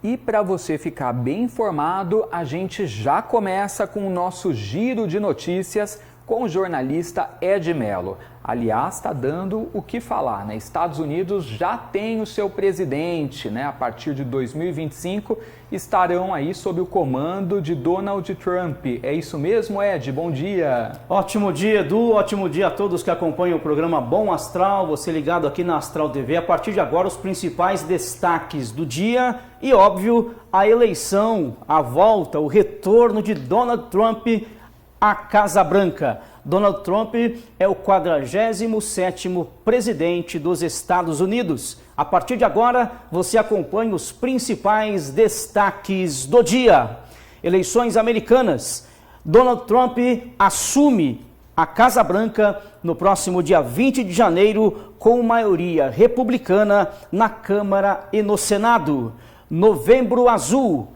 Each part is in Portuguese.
E para você ficar bem informado, a gente já começa com o nosso giro de notícias com o jornalista Ed Mello. Aliás, está dando o que falar, né? Estados Unidos já tem o seu presidente, né? A partir de 2025 estarão aí sob o comando de Donald Trump. É isso mesmo, Ed? Bom dia! Ótimo dia, Edu. Ótimo dia a todos que acompanham o programa Bom Astral. Você ligado aqui na Astral TV. A partir de agora, os principais destaques do dia e, óbvio, a eleição, a volta, o retorno de Donald Trump à Casa Branca. Donald Trump é o 47º presidente dos Estados Unidos. A partir de agora, você acompanha os principais destaques do dia. Eleições americanas. Donald Trump assume a Casa Branca no próximo dia 20 de janeiro com maioria republicana na Câmara e no Senado. Novembro Azul.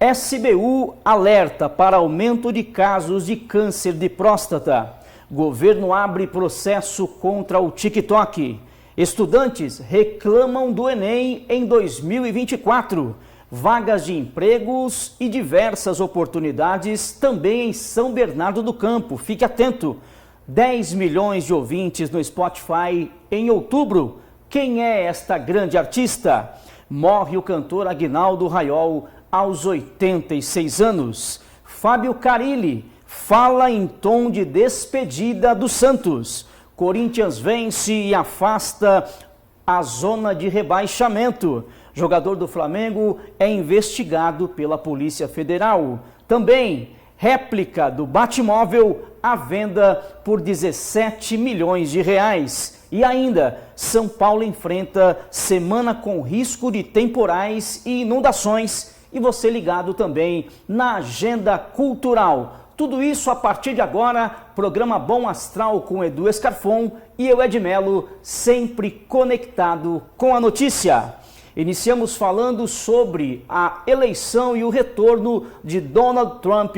SBU alerta para aumento de casos de câncer de próstata. Governo abre processo contra o TikTok. Estudantes reclamam do Enem em 2024. Vagas de empregos e diversas oportunidades também em São Bernardo do Campo. Fique atento. 10 milhões de ouvintes no Spotify em outubro. Quem é esta grande artista? Morre o cantor Aguinaldo Raiol aos 86 anos. Fábio Carille fala em tom de despedida do Santos. Corinthians vence e afasta a zona de rebaixamento. Jogador do Flamengo é investigado pela Polícia Federal. Também, réplica do Batmóvel à venda por 17 milhões de reais. E ainda, São Paulo enfrenta semana com risco de temporais e inundações. E você ligado também na agenda cultural. Tudo isso a partir de agora, programa Bom Astral com Edu Escarfon e eu, Ed Mello, sempre conectado com a notícia. Iniciamos falando sobre a eleição e o retorno de Donald Trump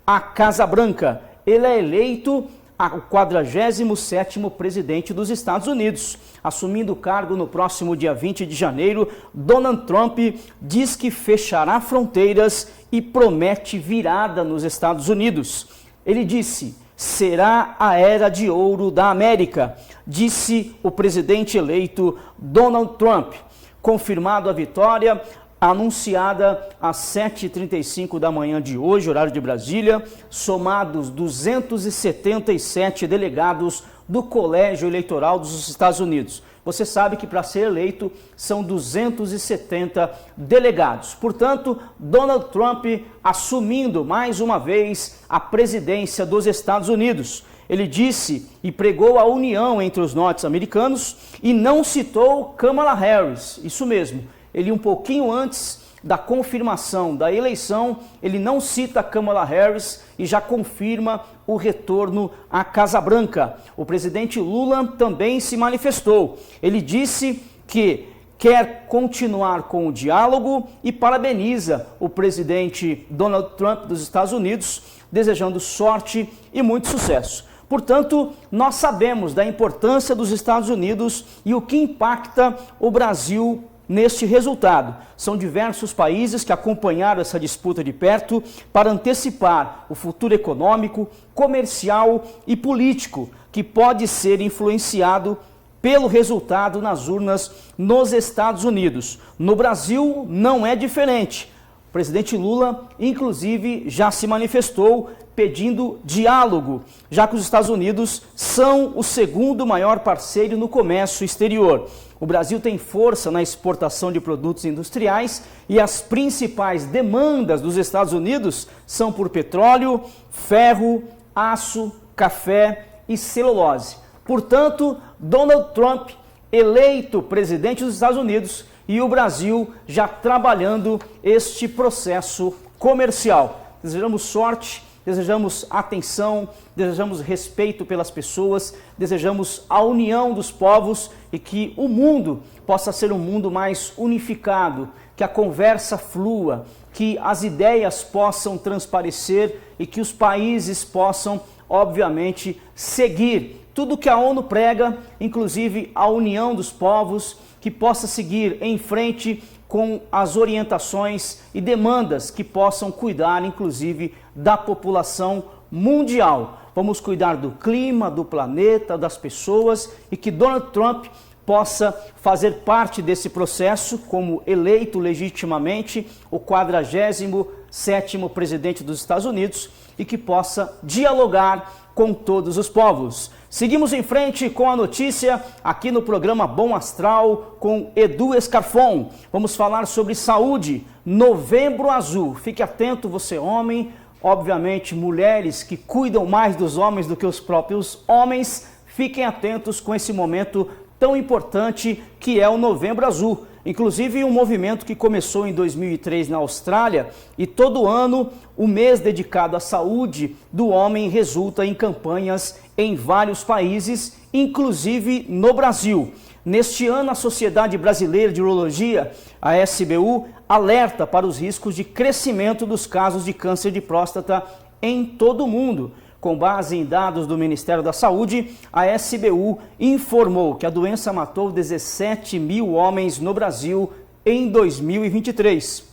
à Casa Branca. Ele é eleito o 47º presidente dos Estados Unidos. Assumindo o cargo no próximo dia 20 de janeiro, Donald Trump diz que fechará fronteiras e promete virada nos Estados Unidos. Ele disse: será a era de ouro da América, disse o presidente eleito Donald Trump. Confirmado a vitória, anunciada às 7h35 da manhã de hoje, horário de Brasília, somados 277 delegados do Colégio Eleitoral dos Estados Unidos. Você sabe que para ser eleito são 270 delegados. Portanto, Donald Trump assumindo mais uma vez a presidência dos Estados Unidos. Ele disse e pregou a união entre os norte-americanos e não citou Kamala Harris, isso mesmo. Ele um pouquinho antes da confirmação da eleição, ele não cita Kamala Harris e já confirma o retorno à Casa Branca. O presidente Lula também se manifestou. Ele disse que quer continuar com o diálogo e parabeniza o presidente Donald Trump dos Estados Unidos, desejando sorte e muito sucesso. Portanto, nós sabemos da importância dos Estados Unidos e o que impacta o Brasil neste resultado. São diversos países que acompanharam essa disputa de perto para antecipar o futuro econômico, comercial e político que pode ser influenciado pelo resultado nas urnas nos Estados Unidos. No Brasil não é diferente. O presidente Lula, inclusive, já se manifestou pedindo diálogo, já que os Estados Unidos são o segundo maior parceiro no comércio exterior. O Brasil tem força na exportação de produtos industriais e as principais demandas dos Estados Unidos são por petróleo, ferro, aço, café e celulose. Portanto, Donald Trump, eleito presidente dos Estados Unidos, e o Brasil já trabalhando este processo comercial. Desejamos sorte, desejamos atenção, desejamos respeito pelas pessoas, desejamos a união dos povos e que o mundo possa ser um mundo mais unificado, que a conversa flua, que as ideias possam transparecer e que os países possam, obviamente, seguir tudo que a ONU prega, inclusive a união dos povos, que possa seguir em frente com as orientações e demandas que possam cuidar, inclusive, da população mundial. Vamos cuidar do clima, do planeta, das pessoas e que Donald Trump possa fazer parte desse processo como eleito legitimamente o 47º presidente dos Estados Unidos e que possa dialogar com todos os povos. Seguimos em frente com a notícia aqui no programa Bom Astral com Edu Escarfon. Vamos falar sobre saúde, Novembro Azul. Fique atento, você homem, obviamente mulheres que cuidam mais dos homens do que os próprios homens, fiquem atentos com esse momento tão importante que é o Novembro Azul. Inclusive um movimento que começou em 2003 na Austrália e todo ano o mês dedicado à saúde do homem resulta em campanhas em vários países, inclusive no Brasil. Neste ano, a Sociedade Brasileira de Urologia, a SBU, alerta para os riscos de crescimento dos casos de câncer de próstata em todo o mundo. Com base em dados do Ministério da Saúde, a SBU informou que a doença matou 17 mil homens no Brasil em 2023.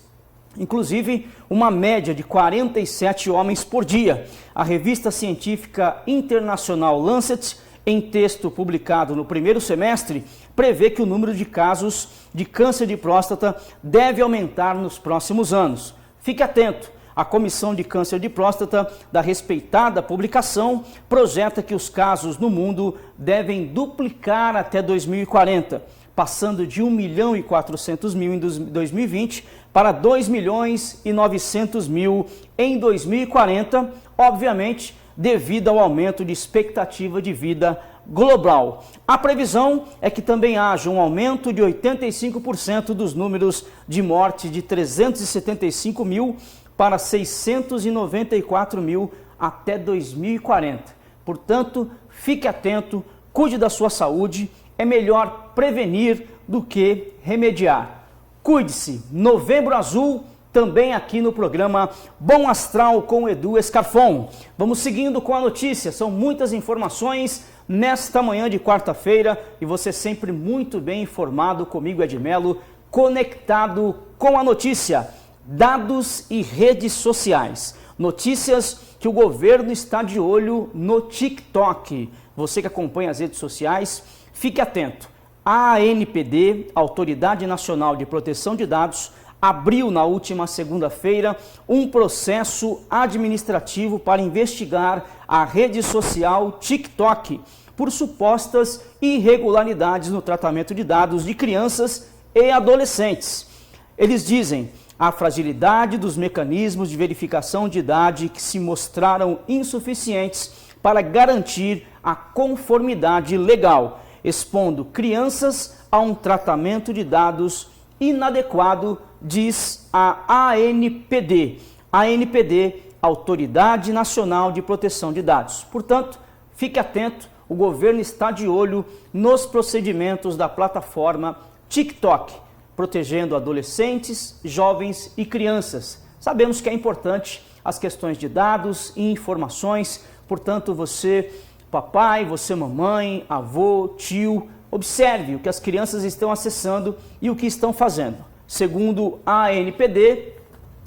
Inclusive, uma média de 47 homens por dia. A revista científica internacional Lancet, em texto publicado no primeiro semestre, prevê que o número de casos de câncer de próstata deve aumentar nos próximos anos. Fique atento. A Comissão de Câncer de Próstata da respeitada publicação projeta que os casos no mundo devem duplicar até 2040, passando de 1.400.000 em 2020 para 2.900.000 em 2040, obviamente devido ao aumento de expectativa de vida global. A previsão é que também haja um aumento de 85% dos números de morte de 375 mil para 694 mil até 2040. Portanto, fique atento, cuide da sua saúde, é melhor prevenir do que remediar. Cuide-se, Novembro Azul, também aqui no programa Bom Astral com Edu Escarfon. Vamos seguindo com a notícia, são muitas informações nesta manhã de quarta-feira e você sempre muito bem informado comigo, Ed Melo, conectado com a notícia. Dados e redes sociais. Notícias que o governo está de olho no TikTok. Você que acompanha as redes sociais, fique atento. A ANPD, Autoridade Nacional de Proteção de Dados, abriu na última segunda-feira um processo administrativo para investigar a rede social TikTok por supostas irregularidades no tratamento de dados de crianças e adolescentes. Eles dizem a fragilidade dos mecanismos de verificação de idade que se mostraram insuficientes para garantir a conformidade legal, expondo crianças a um tratamento de dados inadequado, diz a ANPD. A ANPD, Autoridade Nacional de Proteção de Dados. Portanto, fique atento, o governo está de olho nos procedimentos da plataforma TikTok, protegendo adolescentes, jovens e crianças. Sabemos que é importante as questões de dados e informações, portanto você, papai, você mamãe, avô, tio, observe o que as crianças estão acessando e o que estão fazendo. Segundo a ANPD,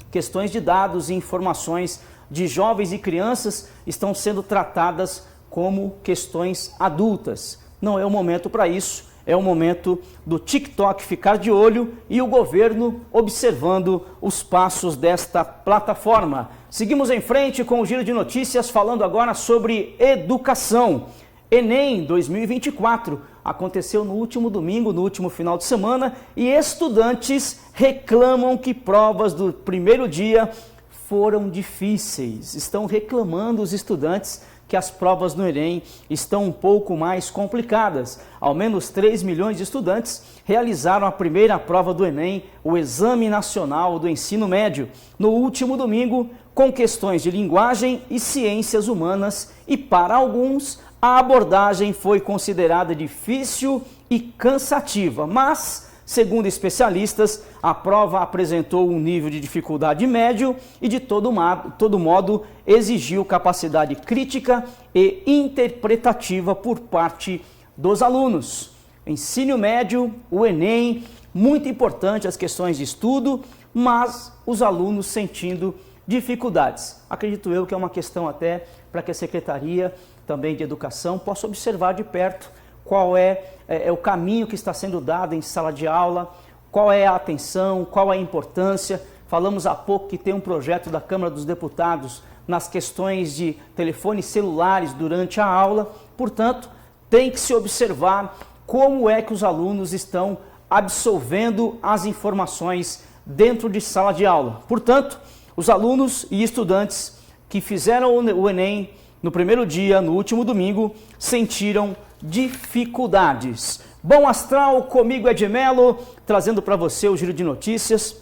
questões de dados e informações de jovens e crianças estão sendo tratadas como questões adultas. Não é o momento para isso. É o momento do TikTok ficar de olho e o governo observando os passos desta plataforma. Seguimos em frente com o giro de notícias, falando agora sobre educação. Enem 2024 aconteceu no último domingo, no último final de semana, e estudantes reclamam que provas do primeiro dia foram difíceis. Estão reclamando os estudantes que as provas no Enem estão um pouco mais complicadas. Ao menos 3 milhões de estudantes realizaram a primeira prova do Enem, o Exame Nacional do Ensino Médio, no último domingo, com questões de linguagem e ciências humanas, e para alguns a abordagem foi considerada difícil e cansativa, mas, segundo especialistas, a prova apresentou um nível de dificuldade médio e, de todo modo, exigiu capacidade crítica e interpretativa por parte dos alunos. Ensino médio, o Enem, Muito importante as questões de estudo, mas os alunos sentindo dificuldades. Acredito eu que é uma questão até para que a Secretaria também de Educação possa observar de perto qual é o caminho que está sendo dado em sala de aula, qual é a atenção, qual é a importância. Falamos há pouco que tem um projeto da Câmara dos Deputados nas questões de telefones celulares durante a aula, portanto, tem que se observar como é que os alunos estão absorvendo as informações dentro de sala de aula. Portanto, os alunos e estudantes que fizeram o Enem no primeiro dia, no último domingo, sentiram dificuldades. Bom Astral, comigo Ed Melo, trazendo para você o Giro de Notícias.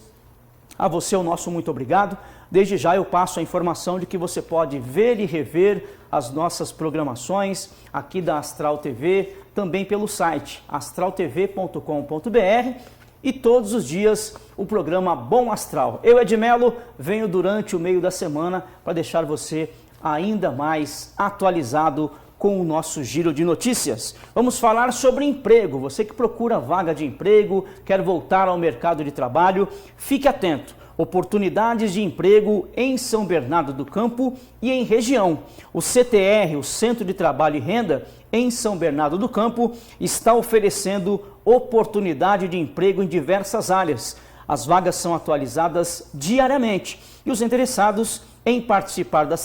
A você o nosso muito obrigado. Desde já eu passo a informação de que você pode ver e rever as nossas programações aqui da Astral TV, também pelo site astraltv.com.br e todos os dias o programa Bom Astral. Eu, Ed Melo, venho durante o meio da semana para deixar você ainda mais atualizado com o nosso Giro de Notícias. Vamos falar sobre emprego. Você que procura vaga de emprego, quer voltar ao mercado de trabalho, fique atento. Oportunidades de emprego em São Bernardo do Campo e em região. O CTR, o Centro de Trabalho e Renda, em São Bernardo do Campo, está oferecendo oportunidade de emprego em diversas áreas. As vagas são atualizadas diariamente e os interessados em participar da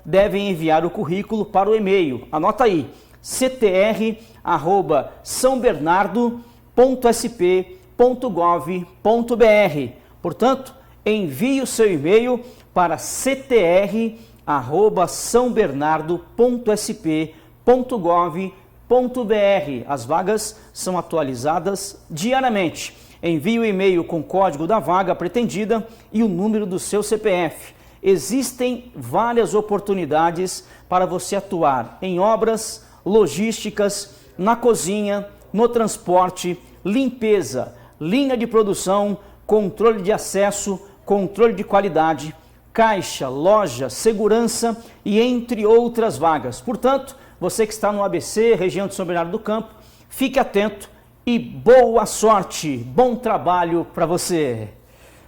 devem enviar o currículo para o e-mail. Anota aí, ctr@sãobernardo.sp.gov.br. Portanto, envie o seu e-mail para ctr@sãobernardo.sp.gov.br. As vagas são atualizadas diariamente. Envie o e-mail com o código da vaga pretendida e o número do seu CPF. Existem várias oportunidades para você atuar em obras, logísticas, na cozinha, no transporte, limpeza, linha de produção, controle de acesso, controle de qualidade, caixa, loja, segurança e entre outras vagas. Portanto, você que está no ABC, região de São Bernardo do Campo, fique atento e boa sorte, bom trabalho para você.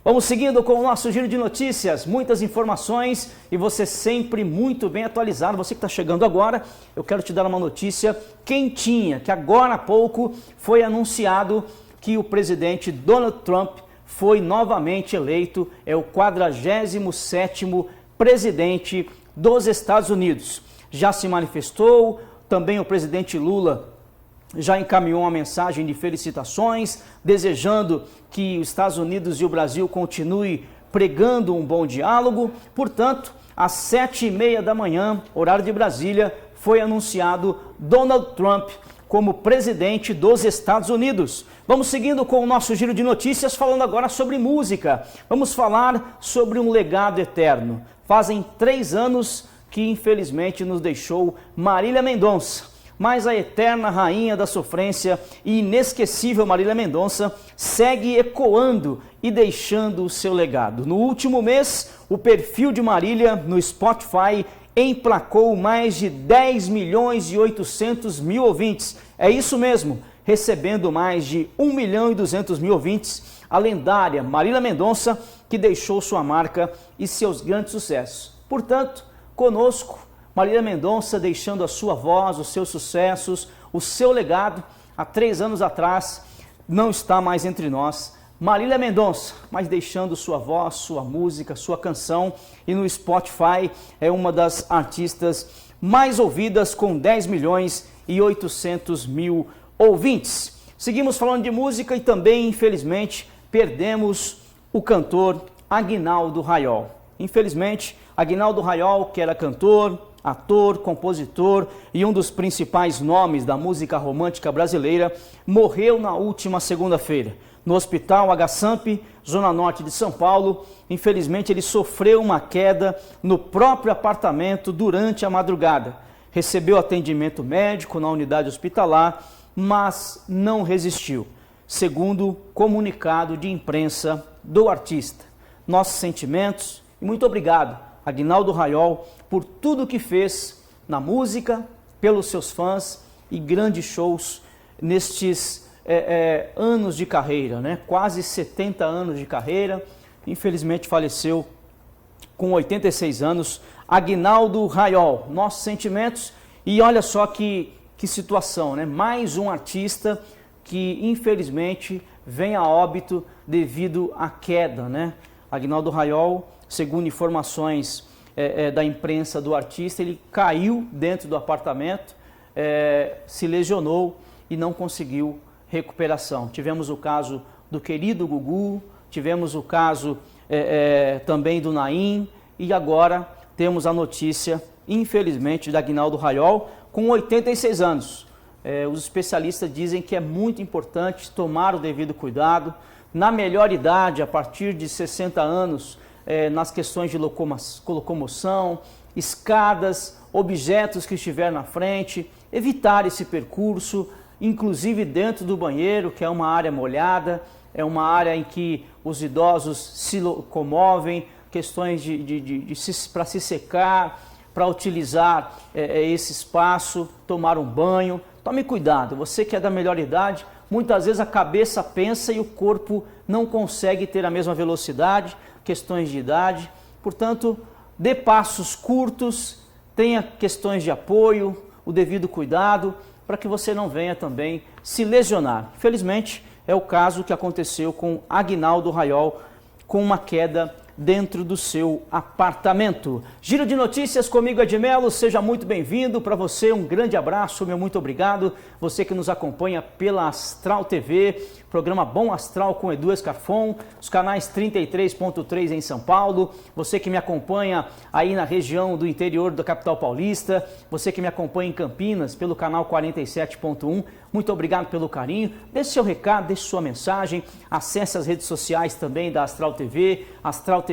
Vamos seguindo com o nosso Giro de Notícias, muitas informações e você sempre muito bem atualizado. Você que está chegando agora, eu quero te dar uma notícia quentinha, que agora há pouco foi anunciado que o presidente Donald Trump foi novamente eleito, é o 47º presidente dos Estados Unidos. Já se manifestou, também o presidente Lula já encaminhou uma mensagem de felicitações, desejando que os Estados Unidos e o Brasil continuem pregando um bom diálogo. Portanto, às 7h30 da manhã, horário de Brasília, foi anunciado Donald Trump como presidente dos Estados Unidos. Vamos seguindo com o nosso Giro de Notícias, falando agora sobre música. Vamos falar sobre um legado eterno. Fazem 3 anos que infelizmente nos deixou Marília Mendonça. Mas a eterna rainha da sofrência e inesquecível Marília Mendonça segue ecoando e deixando o seu legado. No último mês, o perfil de Marília no Spotify emplacou mais de 10.800.000 ouvintes. É isso mesmo, recebendo mais de 1.200.000 ouvintes, a lendária Marília Mendonça, que deixou sua marca e seus grandes sucessos. Portanto, conosco, Marília Mendonça deixando a sua voz, os seus sucessos, o seu legado. Há 3 anos atrás, não está mais entre nós. Marília Mendonça, mas deixando sua voz, sua música, sua canção. E no Spotify é uma das artistas mais ouvidas, com 10.800.000 ouvintes. Seguimos falando de música e também, infelizmente, perdemos o cantor Aguinaldo Raiol. Infelizmente, Aguinaldo Raiol, que era cantor, ator, compositor e um dos principais nomes da música romântica brasileira, morreu na última segunda-feira, no Hospital H-Samp, Zona Norte de São Paulo. Infelizmente, ele sofreu uma queda no próprio apartamento durante a madrugada. Recebeu atendimento médico na unidade hospitalar, mas não resistiu, segundo comunicado de imprensa do artista. Nossos sentimentos e muito obrigado, Aguinaldo Raiol, por tudo que fez na música, pelos seus fãs e grandes shows nestes anos de carreira, né? Quase 70 anos de carreira. Infelizmente faleceu com 86 anos, Aguinaldo Raiol. Nossos sentimentos. E olha só que situação, né? Mais um artista que infelizmente vem a óbito devido à queda, né? Aguinaldo Raiol, segundo informações da imprensa do artista, ele caiu dentro do apartamento, se lesionou e não conseguiu recuperação. Tivemos o caso do querido Gugu, tivemos o caso também do Naim e agora temos a notícia, infelizmente, de Aguinaldo Raiol com 86 anos. Os especialistas dizem que é muito importante tomar o devido cuidado. Na melhor idade, a partir de 60 anos, nas questões de locomoção, escadas, objetos que estiver na frente, evitar esse percurso, inclusive dentro do banheiro, que é uma área molhada, é uma área em que os idosos se locomovem, questões para se secar, para utilizar esse espaço, tomar um banho. Tome cuidado, você que é da melhor idade, muitas vezes a cabeça pensa e o corpo não consegue ter a mesma velocidade, questões de idade. Portanto, dê passos curtos, tenha questões de apoio, o devido cuidado, para que você não venha também se lesionar. Infelizmente, é o caso que aconteceu com Aguinaldo Raiol, com uma queda dentro do seu apartamento. Giro de notícias comigo, Edmelo, seja muito bem-vindo. Para você, um grande abraço, meu muito obrigado. Você que nos acompanha pela Astral TV, programa Bom Astral com Edu Escarfon, os canais 33.3 em São Paulo, você que me acompanha aí na região do interior da capital paulista, você que me acompanha em Campinas pelo canal 47.1, muito obrigado pelo carinho. Deixe seu recado, deixe sua mensagem, acesse as redes sociais também da Astral TV, astraltv.com.br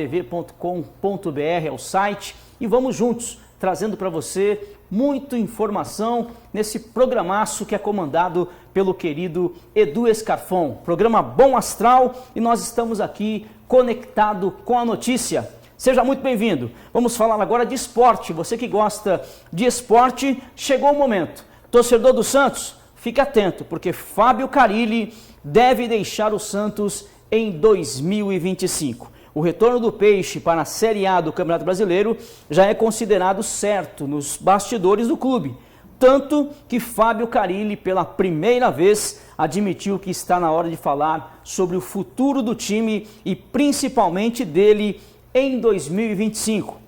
é o site, e vamos juntos trazendo para você muita informação nesse programaço que é comandado pelo querido Edu Escarfon. Programa Bom Astral, e nós estamos aqui conectado com a notícia. Seja muito bem-vindo. Vamos falar agora de esporte. Você que gosta de esporte, chegou o momento. Torcedor do Santos, fique atento, porque Fábio Carille deve deixar o Santos em 2025. O retorno do Peixe para a Série A do Campeonato Brasileiro já é considerado certo nos bastidores do clube. Tanto que Fábio Carille, pela primeira vez, admitiu que está na hora de falar sobre o futuro do time e principalmente dele em 2025.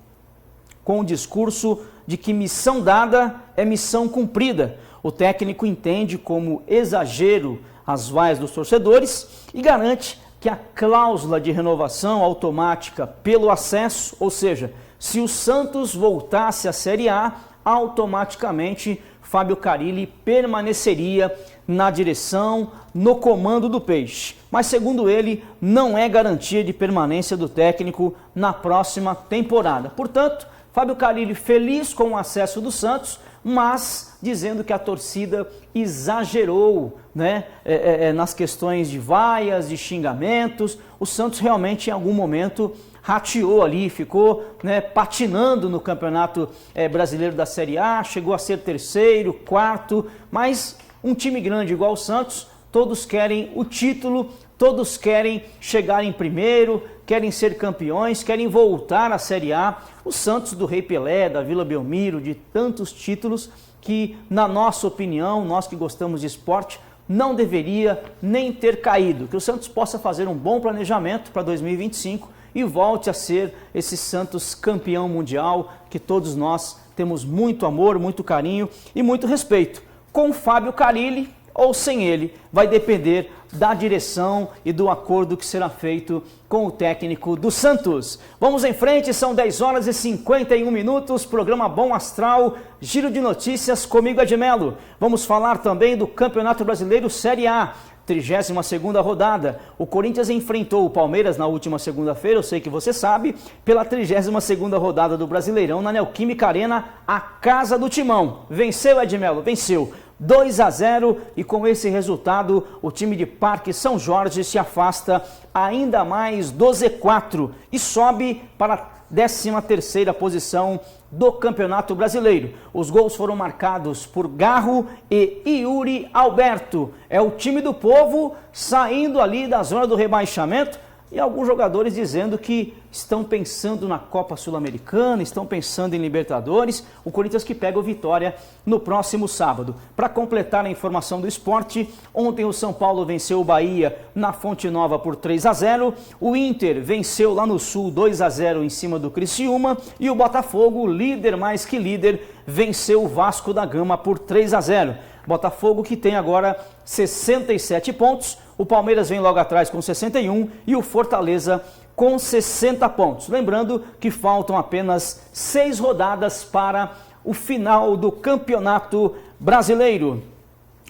Com o discurso de que missão dada é missão cumprida. O técnico entende como exagero as vaias dos torcedores e garante que a cláusula de renovação automática pelo acesso, ou seja, se o Santos voltasse à Série A, automaticamente Fábio Carille permaneceria na direção, no comando do Peixe. Mas, segundo ele, não é garantia de permanência do técnico na próxima temporada. Portanto, Fábio Carille feliz com o acesso do Santos, mas dizendo que a torcida exagerou, né, nas questões de vaias, de xingamentos. O Santos realmente em algum momento rateou ali, ficou, né, patinando no Campeonato Brasileiro da Série A, chegou a ser terceiro, quarto, mas um time grande igual o Santos, todos querem o título, todos querem chegar em primeiro, querem ser campeões, querem voltar à Série A. O Santos do Rei Pelé, da Vila Belmiro, de tantos títulos que, na nossa opinião, nós que gostamos de esporte, não deveria nem ter caído. Que o Santos possa fazer um bom planejamento para 2025 e volte a ser esse Santos campeão mundial que todos nós temos muito amor, muito carinho e muito respeito. Com Fábio Carille ou sem ele, vai depender da direção e do acordo que será feito com o técnico do Santos. Vamos em frente, são 10 horas e 51 minutos, programa Bom Astral, giro de notícias comigo, Edmelo. Vamos falar também do Campeonato Brasileiro Série A, 32ª rodada. O Corinthians enfrentou o Palmeiras na última segunda-feira, eu sei que você sabe, pela 32ª rodada do Brasileirão na Neoquímica Arena, a casa do Timão. Venceu, Edmelo? Venceu. 2-0, e com esse resultado o time de Parque São Jorge se afasta ainda mais do Z4 e sobe para a 13ª posição do Campeonato Brasileiro. Os gols foram marcados por Garro e Yuri Alberto. É o time do povo saindo ali da zona do rebaixamento e alguns jogadores dizendo que estão pensando na Copa Sul-Americana, estão pensando em Libertadores. O Corinthians que pega o Vitória no próximo sábado. Para completar a informação do esporte, ontem o São Paulo venceu o Bahia na Fonte Nova por 3-0. O Inter venceu lá no Sul 2-0 em cima do Criciúma. E o Botafogo, líder mais que líder, venceu o Vasco da Gama por 3-0. Botafogo que tem agora 67 pontos. O Palmeiras vem logo atrás com 61 e o Fortaleza com 60 pontos. Lembrando que faltam apenas 6 rodadas para o final do Campeonato Brasileiro.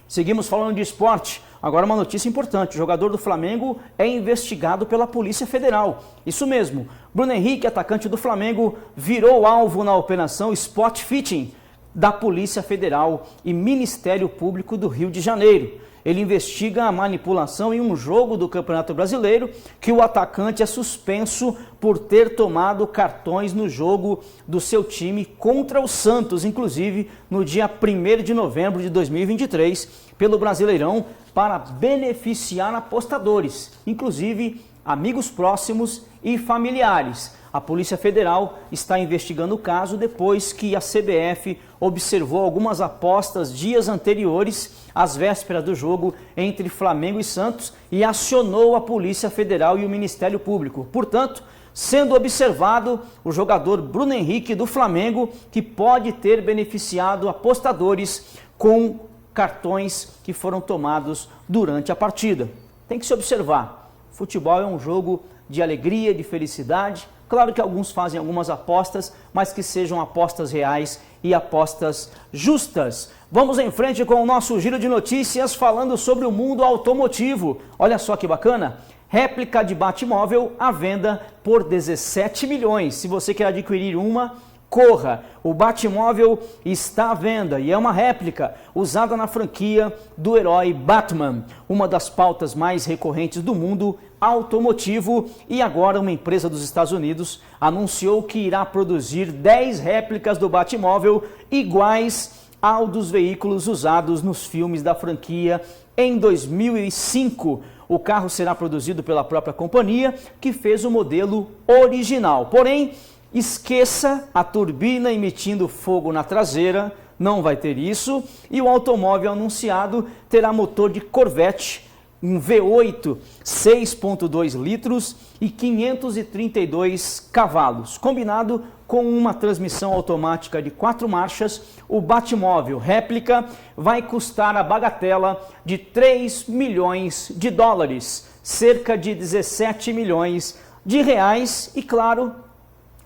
Seguimos falando de esporte. Agora uma notícia importante. O jogador do Flamengo é investigado pela Polícia Federal. Isso mesmo. Bruno Henrique, atacante do Flamengo, virou alvo na operação Spot Fitting da Polícia Federal e Ministério Público do Rio de Janeiro. Ele investiga a manipulação em um jogo do Campeonato Brasileiro que o atacante é suspenso por ter tomado cartões no jogo do seu time contra o Santos, inclusive no dia 1º de novembro de 2023, pelo Brasileirão, para beneficiar apostadores, inclusive amigos próximos e familiares. A Polícia Federal está investigando o caso depois que a CBF observou algumas apostas dias anteriores às vésperas do jogo entre Flamengo e Santos e acionou a Polícia Federal e o Ministério Público. Portanto, sendo observado o jogador Bruno Henrique do Flamengo, que pode ter beneficiado apostadores com cartões que foram tomados durante a partida. Tem que se observar. Futebol é um jogo de alegria, de felicidade. Claro que alguns fazem algumas apostas, mas que sejam apostas reais e apostas justas. Vamos em frente com o nosso giro de notícias falando sobre o mundo automotivo. Olha só que bacana. Réplica de Batmóvel à venda por 17 milhões. Se você quer adquirir uma, corra. O Batmóvel está à venda e é uma réplica usada na franquia do herói Batman, uma das pautas mais recorrentes do mundo automotivo. E agora uma empresa dos Estados Unidos anunciou que irá produzir 10 réplicas do Batmóvel iguais ao dos veículos usados nos filmes da franquia em 2005. O carro será produzido pela própria companhia que fez o modelo original. Porém, esqueça a turbina emitindo fogo na traseira, não vai ter isso. E o automóvel anunciado terá motor de Corvette, um V8 6.2 litros e 532 cavalos. Combinado com uma transmissão automática de 4 marchas, o Batmóvel réplica vai custar a bagatela de 3 milhões de dólares, cerca de 17 milhões de reais e, claro,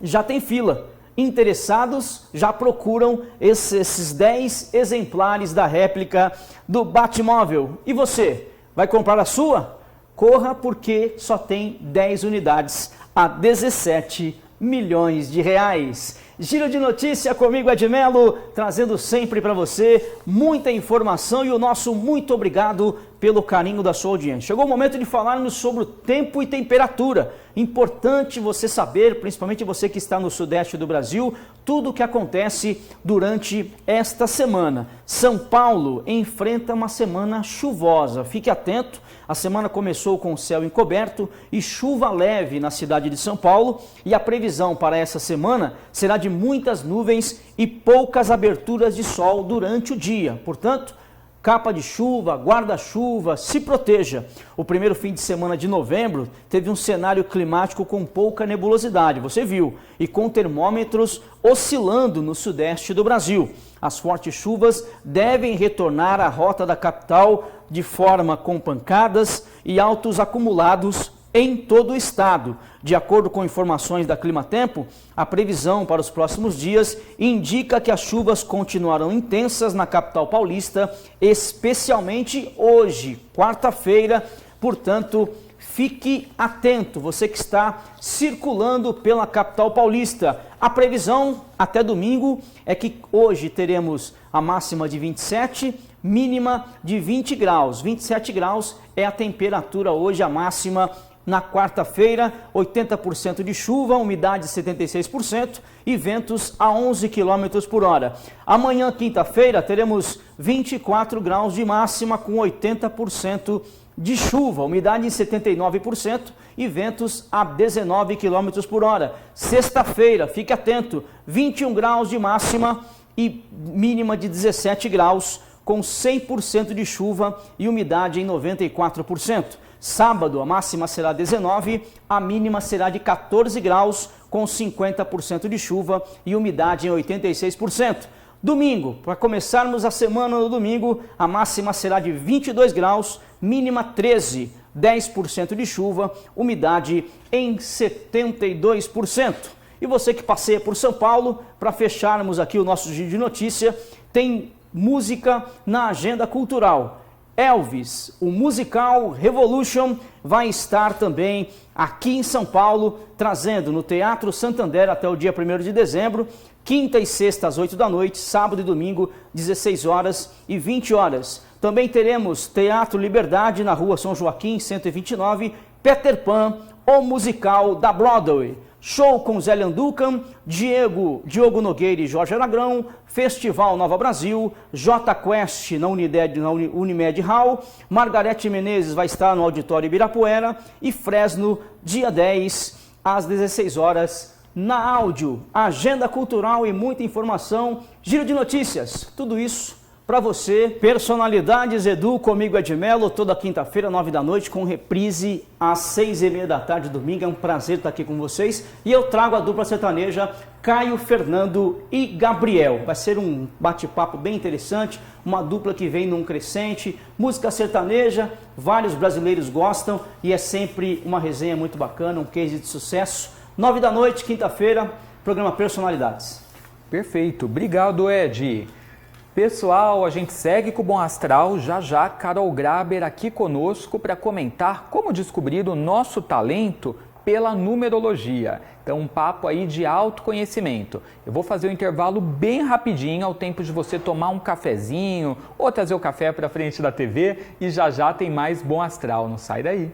já tem fila. Interessados já procuram esses 10 exemplares da réplica do Batmóvel. E você, vai comprar a sua? Corra, porque só tem 10 unidades a 17 milhões de reais. Giro de notícia comigo, Ed Melo, trazendo sempre para você muita informação e o nosso muito obrigado pelo carinho da sua audiência. Chegou o momento de falarmos sobre o tempo e temperatura. Importante você saber, principalmente você que está no sudeste do Brasil, tudo o que acontece durante esta semana. São Paulo enfrenta uma semana chuvosa. Fique atento, a semana começou com o céu encoberto e chuva leve na cidade de São Paulo e a previsão para essa semana será de muitas nuvens e poucas aberturas de sol durante o dia. Portanto, capa de chuva, guarda-chuva, se proteja. O primeiro fim de semana de novembro teve um cenário climático com pouca nebulosidade, você viu, e com termômetros oscilando no sudeste do Brasil. As fortes chuvas devem retornar à rota da capital de forma com pancadas e altos acumulados em todo o estado. De acordo com informações da Climatempo, a previsão para os próximos dias indica que as chuvas continuarão intensas na capital paulista, especialmente hoje, quarta-feira. Portanto, fique atento, você que está circulando pela capital paulista. A previsão até domingo é que hoje teremos a máxima de 27, mínima de 20 graus. 27 graus é a temperatura hoje, a máxima Na quarta-feira, 80% de chuva, umidade 76% e ventos a 11 km por hora. Amanhã, quinta-feira, teremos 24 graus de máxima com 80% de chuva, umidade em 79% e ventos a 19 km por hora. Sexta-feira, fique atento, 21 graus de máxima e mínima de 17 graus com 100% de chuva e umidade em 94%. Sábado, a máxima será 19, a mínima será de 14 graus, com 50% de chuva e umidade em 86%. Domingo, para começarmos a semana no domingo, a máxima será de 22 graus, mínima 13, 10% de chuva, umidade em 72%. E você que passeia por São Paulo, para fecharmos aqui o nosso giro de notícia, tem música na agenda cultural. Elvis, o musical Revolution, vai estar também aqui em São Paulo, trazendo no Teatro Santander até o dia 1º de dezembro, quinta e sexta às 8 da noite, sábado e domingo, 16 horas e 20 horas. Também teremos Teatro Liberdade na Rua São Joaquim, 129, Peter Pan, o musical da Broadway. Show com Zé Landucan, Diogo Nogueira e Jorge Aragão, Festival Nova Brasil, J Quest na Unimed Hall, Margarete Menezes vai estar no Auditório Ibirapuera e Fresno, dia 10, às 16 horas, na áudio. Agenda cultural e muita informação, giro de notícias, tudo isso para você. Personalidades Edu, comigo Edmelo, toda quinta-feira, 9 da noite, com reprise às 6h30 da tarde, domingo. É um prazer estar aqui com vocês. E eu trago a dupla sertaneja Caio, Fernando e Gabriel. Vai ser um bate-papo bem interessante, uma dupla que vem num crescente. Música sertaneja, vários brasileiros gostam e é sempre uma resenha muito bacana, um case de sucesso. 9 da noite, quinta-feira, programa Personalidades. Perfeito. Obrigado, Ed. Pessoal, a gente segue com o Bom Astral, já Carol Graber aqui conosco para comentar como descobrir o nosso talento pela numerologia. Então, um papo aí de autoconhecimento. Eu vou fazer um intervalo bem rapidinho, ao tempo de você tomar um cafezinho ou trazer o café para frente da TV e já tem mais Bom Astral, não sai daí.